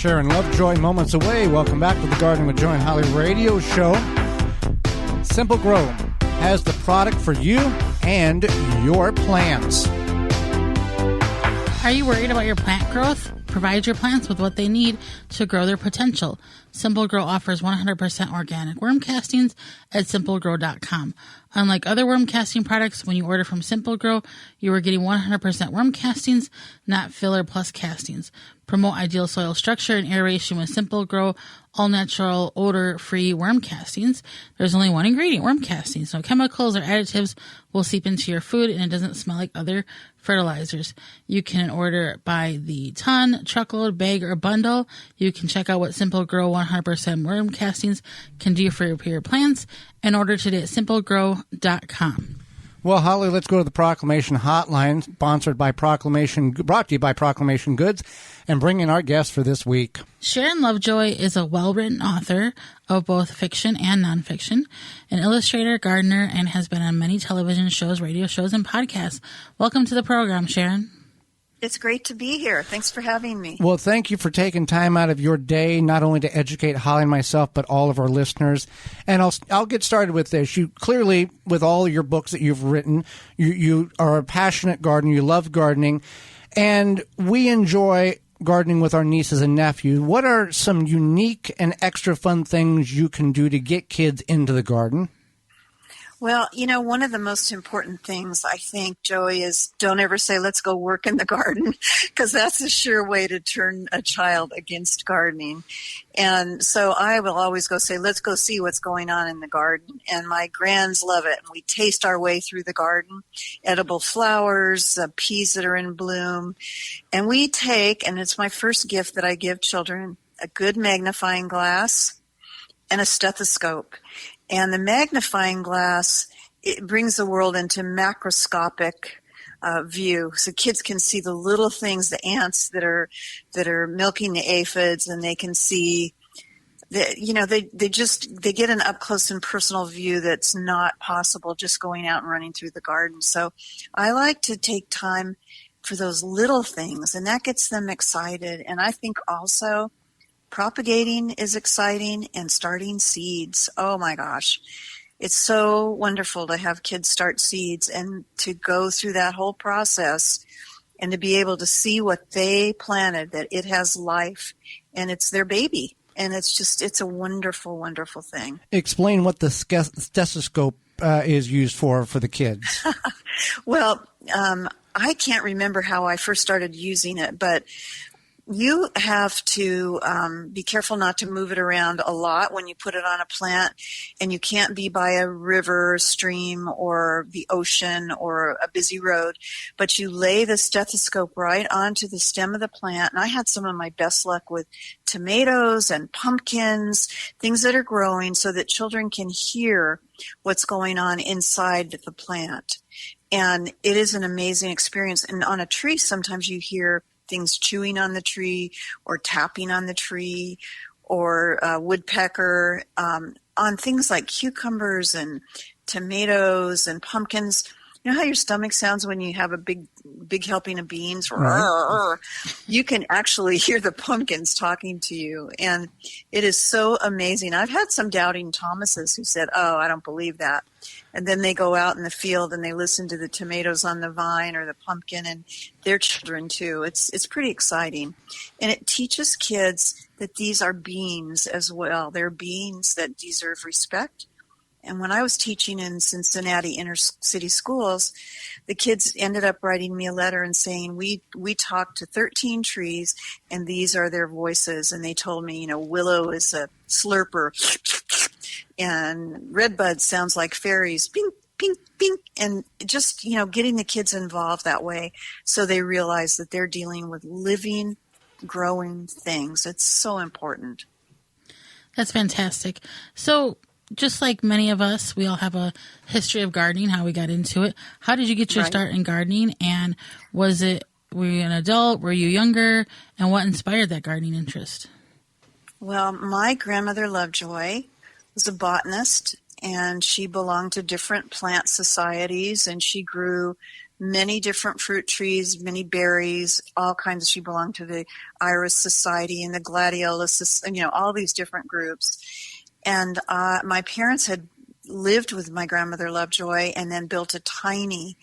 Sharon Lovejoy, moments away. Welcome back to the Garden with Joy and Holly radio show. Simple Grow has the product for you and your plants. Are you worried about your plant growth? Provide your plants with what they need to grow their potential. Simple Grow offers 100% organic worm castings at simplegrow.com. Unlike other worm casting products, when you order from Simple Grow, you are getting 100% worm castings, not filler plus castings. Promote ideal soil structure and aeration with Simple Grow all-natural, odor-free worm castings. There's only one ingredient, worm castings. No chemicals or additives will seep into your food, and it doesn't smell like other fertilizers. You can order by the ton, truckload, bag, or bundle. You can check out what Simple Grow 100% worm castings can do for your plants and order today at simplegrow.com. Well, Holly, let's go to the Proclamation Hotline, brought to you by Proclamation Goods, and bring in our guest for this week. Sharon Lovejoy is a well-written author of both fiction and nonfiction, an illustrator, gardener, and has been on many television shows, radio shows, and podcasts. Welcome to the program, Sharon. It's great to be here. Thanks for having me. Well, thank you for taking time out of your day, not only to educate Holly and myself, but all of our listeners. And I'll get started with this. You clearly, with all your books that you've written, you are a passionate gardener. You love gardening. And we enjoy gardening with our nieces and nephews. What are some unique and extra fun things you can do to get kids into the garden? Well, one of the most important things, I think, Joey, is don't ever say, let's go work in the garden, because that's a sure way to turn a child against gardening. And so I will always say, let's go see what's going on in the garden. And my grands love it. And we taste our way through the garden, edible flowers, peas that are in bloom. And we take, and it's my first gift that I give children, a good magnifying glass and a stethoscope. And the magnifying glass, it brings the world into macroscopic view, so kids can see the little things, the ants that are milking the aphids, and they can see that they get an up close and personal view that's not possible just going out and running through the garden. So I like to take time for those little things, and that gets them excited. And I think also propagating is exciting, and starting seeds. Oh my gosh. It's so wonderful to have kids start seeds and to go through that whole process and to be able to see what they planted, that it has life and it's their baby. And it's a wonderful, wonderful thing. Explain what the stethoscope is used for the kids. Well, I can't remember how I first started using it, but you have to be careful not to move it around a lot when you put it on a plant, and you can't be by a river, stream, or the ocean or a busy road, but you lay the stethoscope right onto the stem of the plant. And I had some of my best luck with tomatoes and pumpkins, things that are growing, so that children can hear what's going on inside the plant. And it is an amazing experience. And on a tree, sometimes you hear things chewing on the tree or tapping on the tree, or woodpecker. On things like cucumbers and tomatoes and pumpkins. You know how your stomach sounds when you have a big helping of beans? Right. You can actually hear the pumpkins talking to you, and it is so amazing. I've had some doubting Thomases who said, "Oh, I don't believe that." And then they go out in the field and they listen to the tomatoes on the vine or the pumpkin, and their children too. It's pretty exciting. And it teaches kids that these are beings as well. They're beings that deserve respect. And when I was teaching in Cincinnati inner city schools, the kids ended up writing me a letter and saying, we talked to 13 trees, and these are their voices. And they told me, willow is a slurper, and redbud sounds like fairies, ping, ping, ping. And just, getting the kids involved that way so they realize that they're dealing with living, growing things. It's so important. That's fantastic. So, just like many of us, we all have a history of gardening, how we got into it. How did you get your start in gardening? And were you an adult? Were you younger? And what inspired that gardening interest? Well, my grandmother Lovejoy was a botanist, and she belonged to different plant societies, and she grew many different fruit trees, many berries, all kinds. She belonged to the Iris Society and the Gladiolus, all these different groups. And my parents had lived with my grandmother Lovejoy and then built a tiny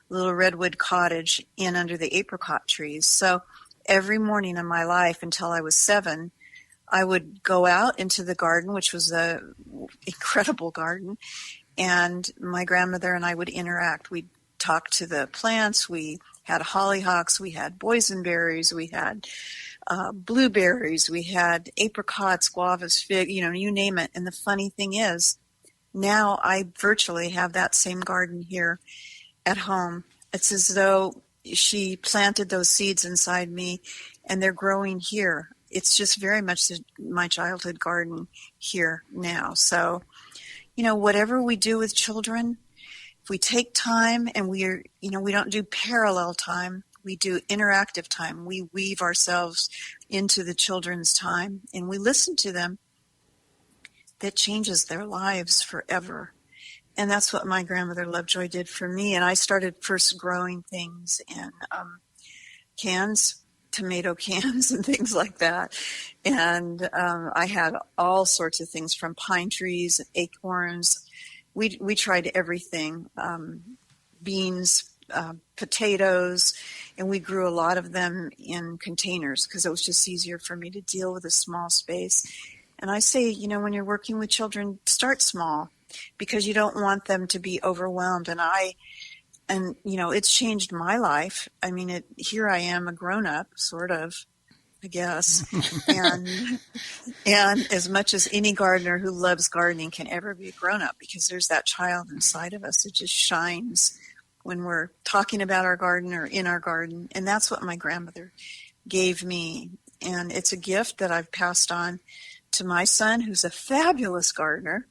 little redwood cottage in under the apricot trees. So every morning of my life until I was 7, I would go out into the garden, which was a incredible garden, and my grandmother and I would interact. We'd talk to the plants. We had hollyhocks. We had boysenberries. We had blueberries. We had apricots, guavas, fig, you name it. And the funny thing is, now I virtually have that same garden here at home. It's as though she planted those seeds inside me, and they're growing here. It's just very much my childhood garden here now. So, whatever we do with children, if we take time and we don't do parallel time, we do interactive time. We weave ourselves into the children's time and we listen to them. That changes their lives forever. And that's what my grandmother Lovejoy did for me. And I started first growing things in cans, tomato cans and things like that. And I had all sorts of things from pine trees, acorns. We tried everything, beans, potatoes, and we grew a lot of them in containers because it was just easier for me to deal with a small space. And I say, when you're working with children, start small because you don't want them to be overwhelmed. And it's changed my life. I mean, here I am, a grown-up, sort of, I guess. and as much as any gardener who loves gardening can ever be a grown-up, because there's that child inside of us. It just shines when we're talking about our garden or in our garden. And that's what my grandmother gave me. And it's a gift that I've passed on to my son, who's a fabulous gardener,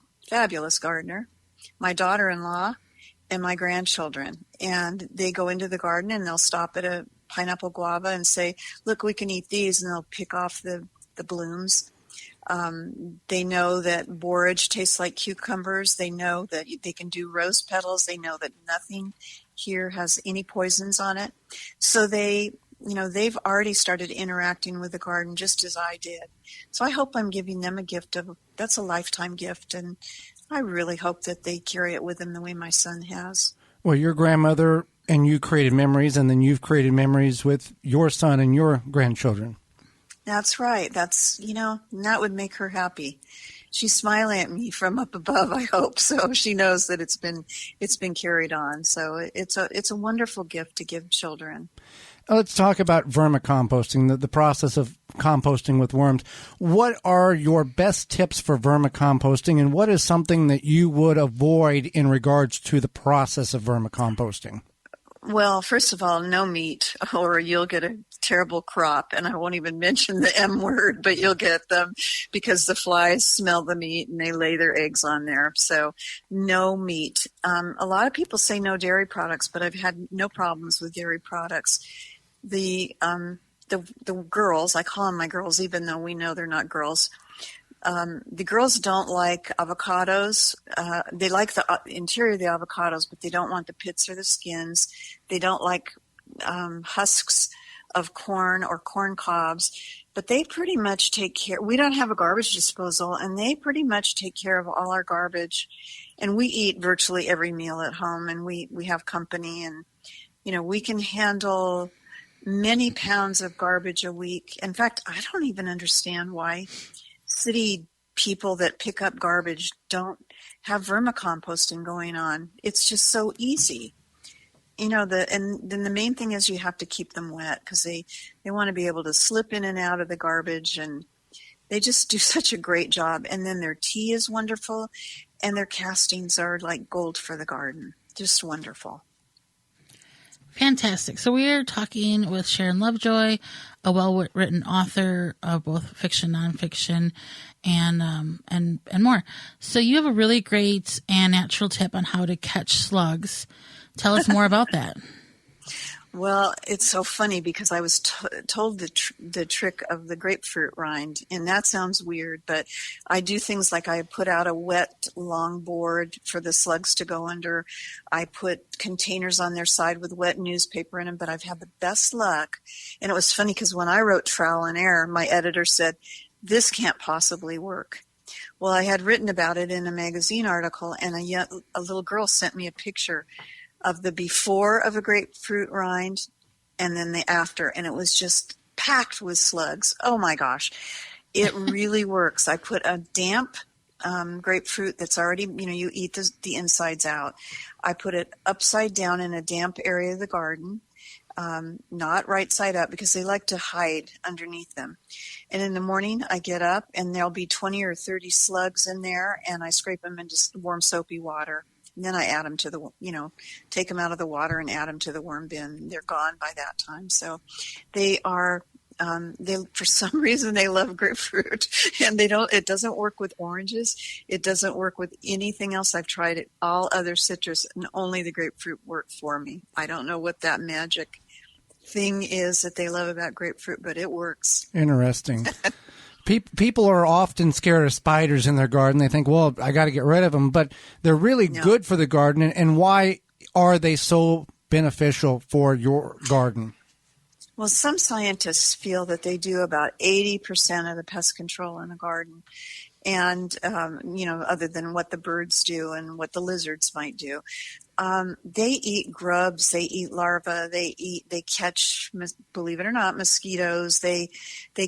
my daughter-in-law, and my grandchildren. And they go into the garden and they'll stop at a pineapple guava and say, look, we can eat these, and they'll pick off the blooms. They know that borage tastes like cucumbers. They know that they can do rose petals. They know that nothing here has any poisons on it. So they've already started interacting with the garden just as I did. So I hope I'm giving them a gift that's a lifetime gift. And I really hope that they carry it with them the way my son has. Well, your grandmother and you created memories, and then you've created memories with your son and your grandchildren. That's right. That would make her happy. She's smiling at me from up above, I hope. So she knows that it's been carried on. So it's a wonderful gift to give children. Let's talk about vermicomposting, the process of composting with worms. What are your best tips for vermicomposting, and what is something that you would avoid in regards to the process of vermicomposting? Well, first of all, no meat, or you'll get a terrible crop. And I won't even mention the M word, but you'll get them because the flies smell the meat and they lay their eggs on there. So no meat. A lot of people say no dairy products, but I've had no problems with dairy products. The girls, I call them my girls, even though we know they're not girls. The girls don't like avocados. They like the interior of the avocados, but they don't want the pits or the skins. They don't like husks of corn or corn cobs, but they pretty much take care. We don't have a garbage disposal, and they pretty much take care of all our garbage. And we eat virtually every meal at home, and we have company, and we can handle many pounds of garbage a week. In fact, I don't even understand why city people that pick up garbage don't have vermicomposting going on. It's just so easy. And then the main thing is you have to keep them wet because they want to be able to slip in and out of the garbage, and they just do such a great job. And then their tea is wonderful, and their castings are like gold for the garden. Just wonderful. Fantastic. So we are talking with Sharon Lovejoy, a well-written author of both fiction, nonfiction, and more. So you have a really great and natural tip on how to catch slugs. Tell us more about that. Well, it's so funny because I was told the trick of the grapefruit rind, and that sounds weird, but I do things like I put out a wet long board for the slugs to go under. I put containers on their side with wet newspaper in them, but I've had the best luck. And it was funny because when I wrote Trial and Error, my editor said, "This can't possibly work." Well, I had written about it in a magazine article, and a little girl sent me a picture of the before of a grapefruit rind and then the after, and it was just packed with slugs. Oh my gosh, it really works. I put a damp grapefruit that's already, you eat the insides out. I put it upside down in a damp area of the garden, not right side up because they like to hide underneath them. And in the morning I get up and there'll be 20 or 30 slugs in there, and I scrape them into warm soapy water. And then I add them to take them out of the water and add them to the worm bin. They're gone by that time. So they are, for some reason they love grapefruit, and it doesn't work with oranges. It doesn't work with anything else. I've tried it, all other citrus, and only the grapefruit worked for me. I don't know what that magic thing is that they love about grapefruit, but it works. Interesting. People are often scared of spiders in their garden. They think, well, I got to get rid of them, but they're really good for the garden. And why are they so beneficial for your garden? Well, some scientists feel that they do about 80% of the pest control in a garden. And, other than what the birds do and what the lizards might do. They eat grubs, they eat larvae, they catch, believe it or not, mosquitoes, they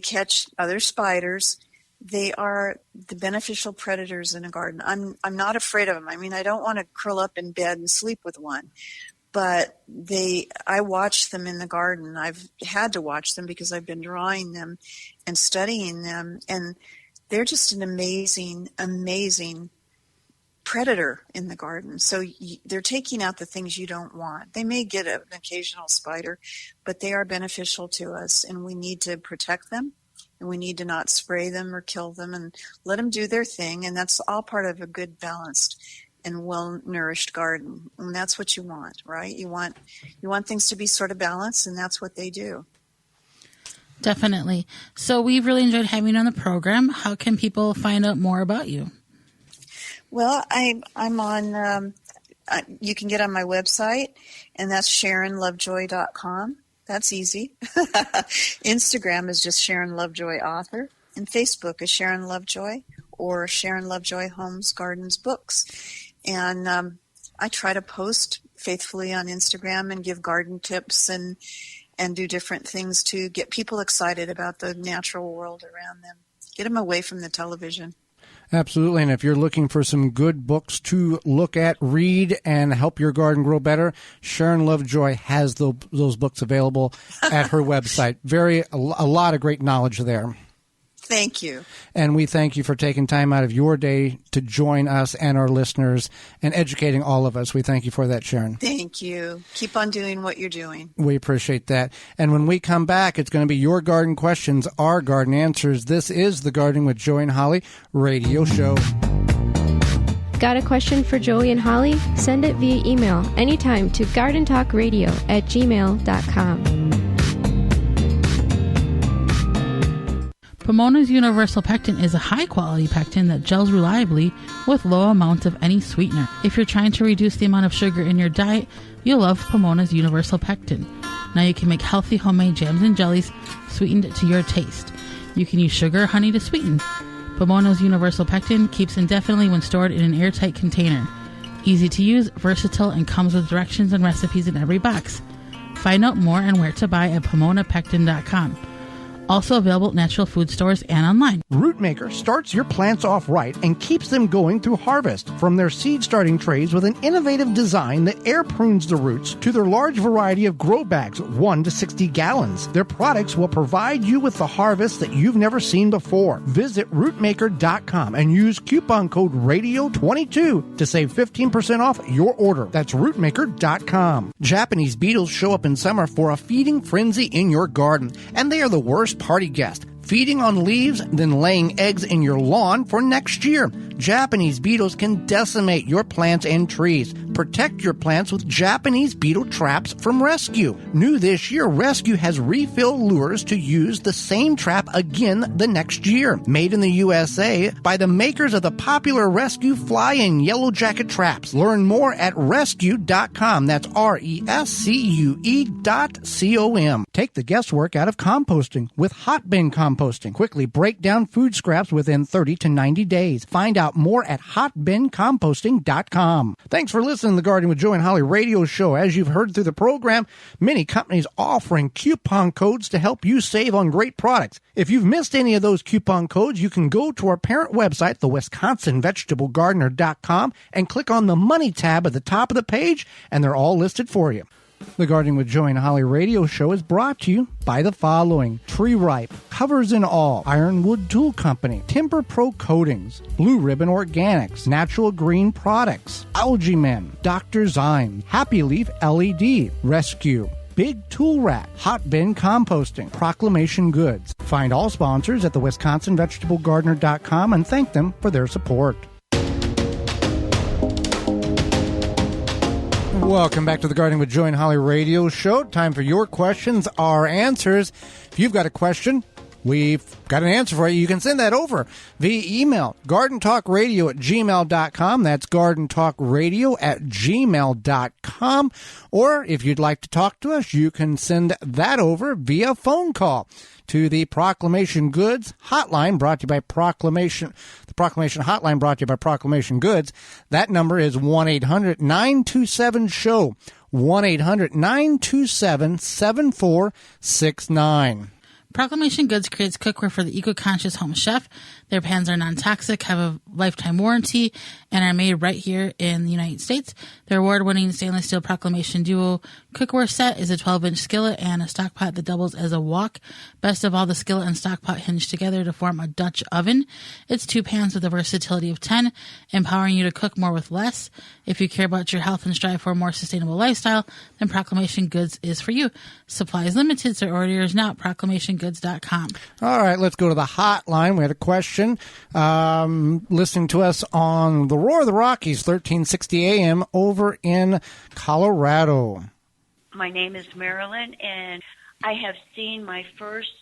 catch other spiders. They are the beneficial predators in a garden. I'm not afraid of them. I mean, I don't want to curl up in bed and sleep with one, but I watch them in the garden. I've had to watch them because I've been drawing them and studying them, and they're just an amazing, amazing predator in the garden. So they're taking out the things you don't want. They may get an occasional spider, but they are beneficial to us, and we need to protect them, and we need to not spray them or kill them and let them do their thing. And that's all part of a good, balanced and well-nourished garden. And that's what you want, right? You want things to be sort of balanced, and that's what they do. Definitely. So we've really enjoyed having you on the program. How can people find out more about you? Well, I'm on, you can get on my website, and that's SharonLovejoy.com. That's easy. Instagram is just Sharon Lovejoy Author, and Facebook is Sharon Lovejoy or Sharon Lovejoy Homes, Gardens, Books. And I try to post faithfully on Instagram and give garden tips and do different things to get people excited about the natural world around them. Get them away from the television. Absolutely. And if you're looking for some good books to look at, read, and help your garden grow better, Sharon Lovejoy has those books available at her website. A lot of great knowledge there. Thank you. And we thank you for taking time out of your day to join us and our listeners and educating all of us. We thank you for that, Sharon. Thank you. Keep on doing what you're doing. We appreciate that. And when we come back, it's going to be your garden questions, our garden answers. This is the Gardening with Joey and Holly radio show. Got a question for Joey and Holly? Send it via email anytime to gardentalkradio@gmail.com. Pomona's Universal Pectin is a high-quality pectin that gels reliably with low amounts of any sweetener. If you're trying to reduce the amount of sugar in your diet, you'll love Pomona's Universal Pectin. Now you can make healthy homemade jams and jellies sweetened to your taste. You can use sugar or honey to sweeten. Pomona's Universal Pectin keeps indefinitely when stored in an airtight container. Easy to use, versatile, and comes with directions and recipes in every box. Find out more and where to buy at PomonaPectin.com. Also available at natural food stores and online. Rootmaker starts your plants off right and keeps them going through harvest. From their seed starting trays with an innovative design that air prunes the roots to their large variety of grow bags, 1 to 60 gallons. Their products will provide you with the harvest that you've never seen before. Visit rootmaker.com and use coupon code RADIO22 to save 15% off your order. That's rootmaker.com. Japanese beetles show up in summer for a feeding frenzy in your garden, and they are the worst party guest, feeding on leaves, then laying eggs in your lawn for next year. Japanese beetles can decimate your plants and trees. Protect your plants with Japanese beetle traps from Rescue. New this year, Rescue has refill lures to use the same trap again the next year. Made in the USA by the makers of the popular Rescue Fly and Yellow Jacket traps. Learn more at rescue.com. That's RESCUE.com. Take the guesswork out of composting with hot bin composting. Quickly break down food scraps within 30 to 90 days. Find out more at hotbincomposting.com. Thanks for listening to the Garden with Joe and Holly radio show. As you've heard through the program, many companies offering coupon codes to help you save on great products. If you've missed any of those coupon codes, you can go to our parent website, the WisconsinVegetableGardener.com, and click on the Money tab at the top of the page, and they're all listed for you. The Gardening with Joe and Holly radio show is brought to you by the following: Tree Ripe, Covers and All, Ironwood Tool Company, Timber Pro Coatings, Blue Ribbon Organics, Natural Green Products, Algae Men, Dr. Zyme, Happy Leaf LED, Rescue, Big Tool Rack, Hot Bin Composting, Proclamation Goods. Find all sponsors at the WisconsinVegetableGardener.com and thank them for their support. Welcome back to the Gardening with Joy and Holly radio show. Time for your questions, our answers. If you've got a question, we've got an answer for you. You can send that over via email, gardentalkradio@gmail.com. That's gardentalkradio@gmail.com. Or if you'd like to talk to us, you can send that over via phone call to the Proclamation Goods hotline, brought to you by Proclamation. The Proclamation hotline brought to you by Proclamation Goods. That number is 1-800-927-SHOW, 1-800-927-7469. Proclamation Goods creates cookware for the eco-conscious home chef. Their pans are non-toxic, have a lifetime warranty, and are made right here in the United States. Their award-winning stainless steel Proclamation Duo cookware set is a 12-inch skillet and a stock pot that doubles as a wok. Best of all, the skillet and stock pot hinge together to form a Dutch oven. It's 2 pans with a versatility of 10, empowering you to cook more with less. If you care about your health and strive for a more sustainable lifestyle, then Proclamation Goods is for you. Supply is limited, so order yours now at proclamationgoods.com. All right, let's go to the hotline. We had a question. Listening to us on the Roar of the Rockies, 1360 AM over in Colorado. My name is Marilyn, and I have seen my first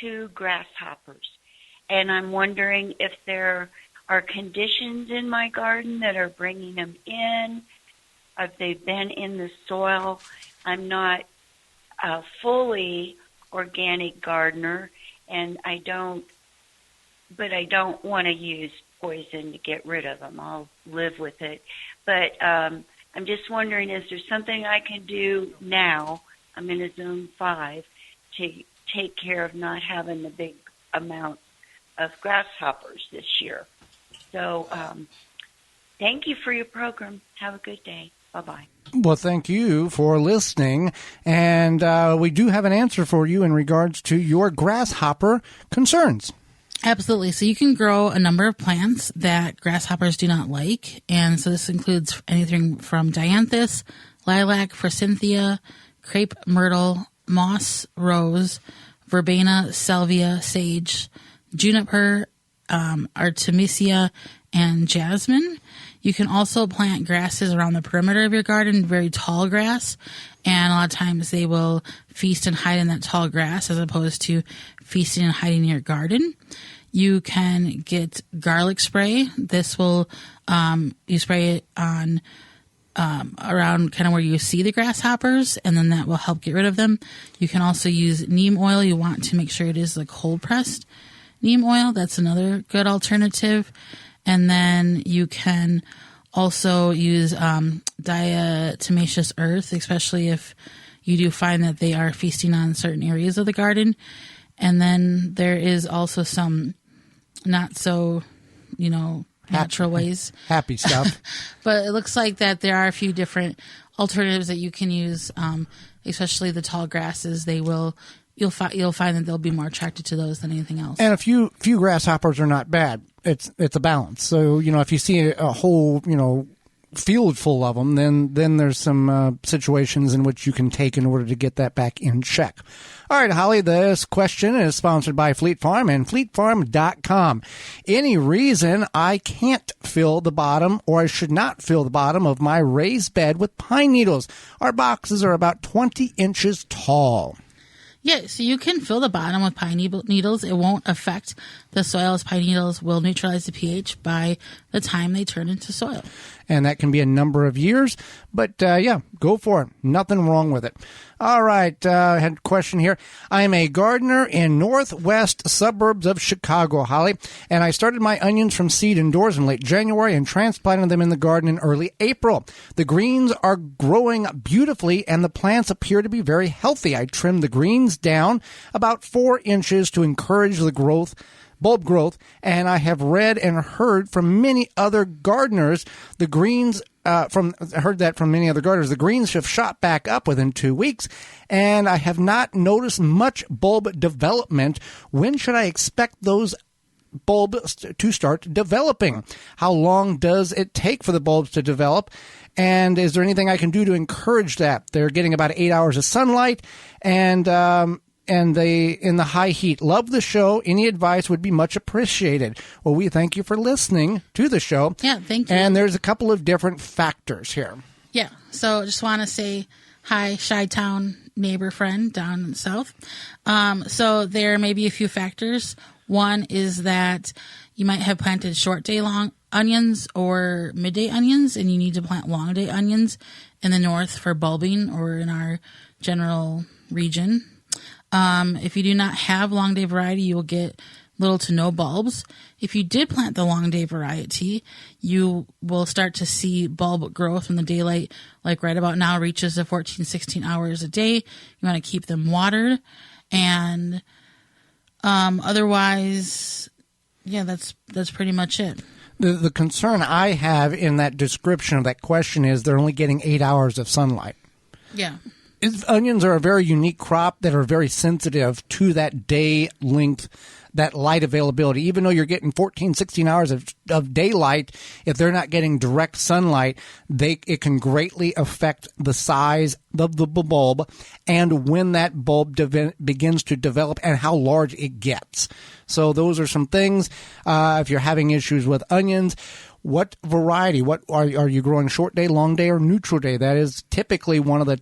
2 grasshoppers, and I'm wondering if there are conditions in my garden that are bringing them in, if they've been in the soil. I'm not a fully organic gardener, and I don't want to use poison to get rid of them. I'll live with it. But I'm just wondering, is there something I can do now? I'm in a zone 5 to take care of not having the big amount of grasshoppers this year. So thank you for your program. Have a good day. Bye-bye. Well, thank you for listening. And we do have an answer for you in regards to your grasshopper concerns. Absolutely. So you can grow a number of plants that grasshoppers do not like. And so this includes anything from dianthus, lilac, forsythia, crepe myrtle, moss rose, verbena, salvia, sage, juniper, artemisia, and jasmine. You can also plant grasses around the perimeter of your garden, very tall grass, and a lot of times they will feast and hide in that tall grass as opposed to feasting and hiding in your garden. You can get garlic spray. This will, you spray it on around kind of where you see the grasshoppers, and then that will help get rid of them. You can also use neem oil. You want to make sure it is like cold pressed neem oil. That's another good alternative. And then you can also use diatomaceous earth, especially if you do find that they are feasting on certain areas of the garden. And then there is also some not so, natural ways. Happy stuff. But it looks like that there are a few different alternatives that you can use, especially the tall grasses. You'll find that they'll be more attracted to those than anything else. And a few grasshoppers are not bad. It's a balance. So, if you see a whole, field full of them, then there's some situations in which you can take in order to get that back in check. All right, Holly, this question is sponsored by Fleet Farm and FleetFarm.com. Any reason I can't fill the bottom, or I should not fill the bottom of my raised bed with pine needles? Our boxes are about 20 inches tall. Yeah, so you can fill the bottom with pine needles. It won't affect the soil, as pine needles will neutralize the pH by the time they turn into soil. And that can be a number of years. But, yeah, go for it. Nothing wrong with it. All right, I had a question here. I am a gardener in northwest suburbs of Chicago, Holly, and I started my onions from seed indoors in late January and transplanted them in the garden in early April. The greens are growing beautifully, and the plants appear to be very healthy. I trimmed the greens down about 4 inches to encourage the bulb growth, and I have read and heard from many other gardeners the greens the greens have shot back up within 2 weeks, and I have not noticed much bulb development. When should I expect those bulbs to start developing? How long does it take for the bulbs to develop? And is there anything I can do to encourage that? They're getting about 8 hours of sunlight, and they in the high heat. Love the show. Any advice would be much appreciated. Well, we thank you for listening to the show. Yeah, thank you. And there's a couple of different factors here. Yeah, so just want to say hi, Chi-Town neighbor friend down in the south. So there may be a few factors. One is that you might have planted short day long onions or midday onions, and you need to plant long day onions in the north for bulbing, or in our general region. If you do not have long day variety, you will get little to no bulbs. If you did plant the long day variety, you will start to see bulb growth when the daylight, like right about now, reaches the 14, 16 hours a day. You want to keep them watered. And otherwise, yeah, that's pretty much it. The concern I have in that description of that question is they're only getting 8 hours of sunlight. Yeah. Onions are a very unique crop that are very sensitive to that day length, that light availability. Even though you're getting 14, 16 hours of daylight, if they're not getting direct sunlight, it can greatly affect the size of the bulb and when that bulb begins to develop and how large it gets. So those are some things. If you're having issues with onions, what variety? What are you growing? Short day, long day, or neutral day? That is typically one of the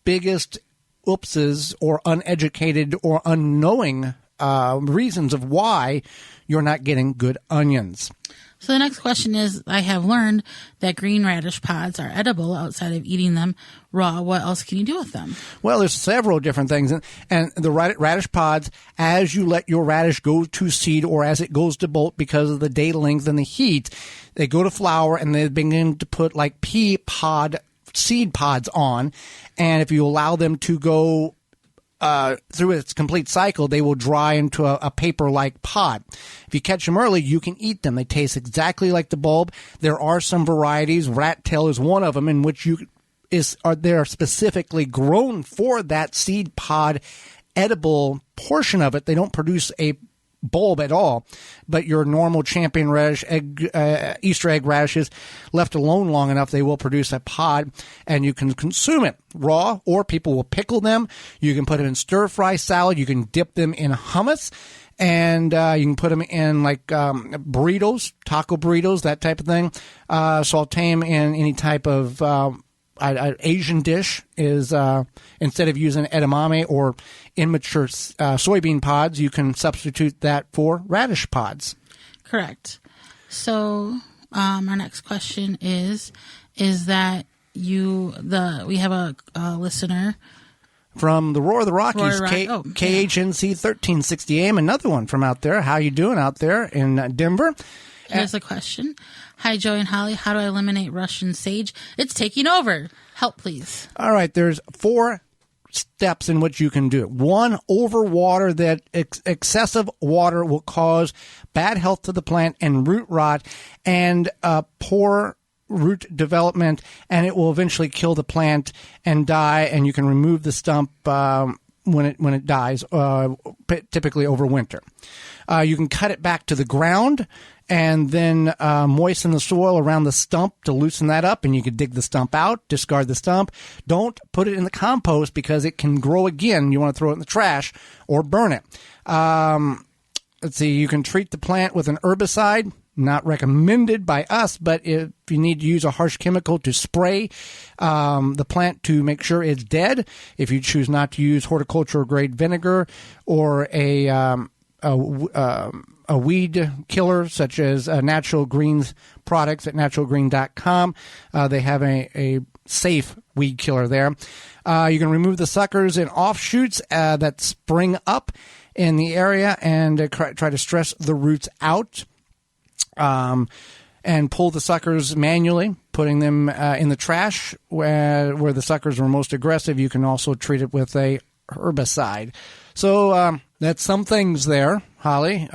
biggest oopses or uneducated or unknowing reasons of why you're not getting good onions. So the next question is, I have learned that green radish pods are edible outside of eating them raw. What else can you do with them? Well, there's several different things. And the radish pods, as you let your radish go to seed or as it goes to bolt because of the day length and the heat, they go to flower and they begin to put like pea pod seed pods on, and if you allow them to go through its complete cycle, they will dry into a paper-like pod. If you catch them early, you can eat them. They taste exactly like the bulb. There are some varieties, rat tail is one of them, in which they're specifically grown for that seed pod edible portion of it. They don't produce a bulb at all, but your normal champion radish, Easter egg radishes, left alone long enough, they will produce a pod, and you can consume it raw, or people will pickle them. You can put them in stir-fry salad. You can dip them in hummus, and you can put them in like burritos, taco burritos, that type of thing. Saute them in any type of Asian dish is instead of using edamame or immature soybean pods, you can substitute that for radish pods. Correct. So our next question is that we have a listener from the Roar of the Rockies, KHNC 1360 AM, another one from out there. How you doing out there in Denver? There's a question. Hi, Joey and Holly. How do I eliminate Russian sage? It's taking over. Help, please. All right. There's 4 steps in which you can do it. 1, overwater. That excessive water will cause bad health to the plant and root rot and poor root development, and it will eventually kill the plant and die, and you can remove the stump when it dies, typically over winter. You can cut it back to the ground and then moisten the soil around the stump to loosen that up, and you can dig the stump out, discard the stump. Don't put it in the compost because it can grow again. You want to throw it in the trash or burn it. Let's see, you can treat the plant with an herbicide. Not recommended by us, but if you need to use a harsh chemical to spray the plant to make sure it's dead, if you choose not to use horticultural-grade vinegar or a weed killer such as Natural Greens products at naturalgreen.com, they have a safe weed killer there. You can remove the suckers and offshoots that spring up in the area and try to stress the roots out. And pull the suckers manually, putting them in the trash where the suckers are most aggressive. You can also treat it with a herbicide. So that's some things there, Holly.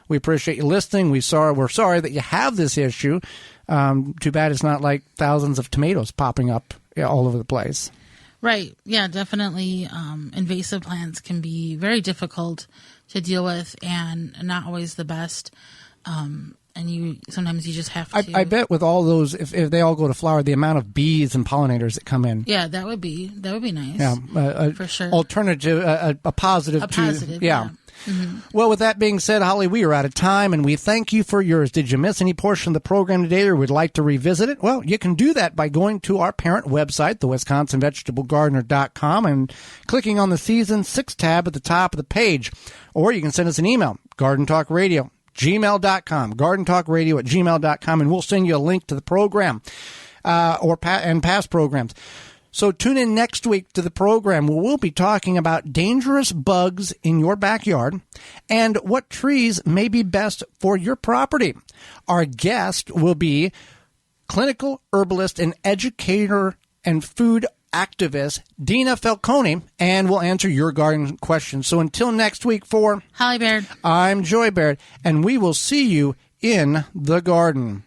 We appreciate you listening. We're sorry that you have this issue. Too bad it's not like thousands of tomatoes popping up all over the place. Right. Yeah, definitely. Invasive plants can be very difficult to deal with and not always the best. And sometimes you just have to. I bet with all those, if they all go to flower, the amount of bees and pollinators that come in. Yeah, that would be nice. Yeah, for sure. Alternative, a positive. Yeah. Mm-hmm. Well, with that being said, Holly, we are out of time, and we thank you for yours. Did you miss any portion of the program today or would like to revisit it? Well, you can do that by going to our parent website, the WisconsinVegetableGardener.com, and clicking on the Season 6 tab at the top of the page. Or you can send us an email, gardentalkradio@gmail.com, gardentalkradio@gmail.com, and we'll send you a link to the program and past programs. So tune in next week to the program where we'll be talking about dangerous bugs in your backyard and what trees may be best for your property. Our guest will be clinical herbalist and educator and food activist Dina Falcone, and we'll answer your garden questions. So until next week, for Holly Baird, I'm Joy Baird, and we will see you in the garden.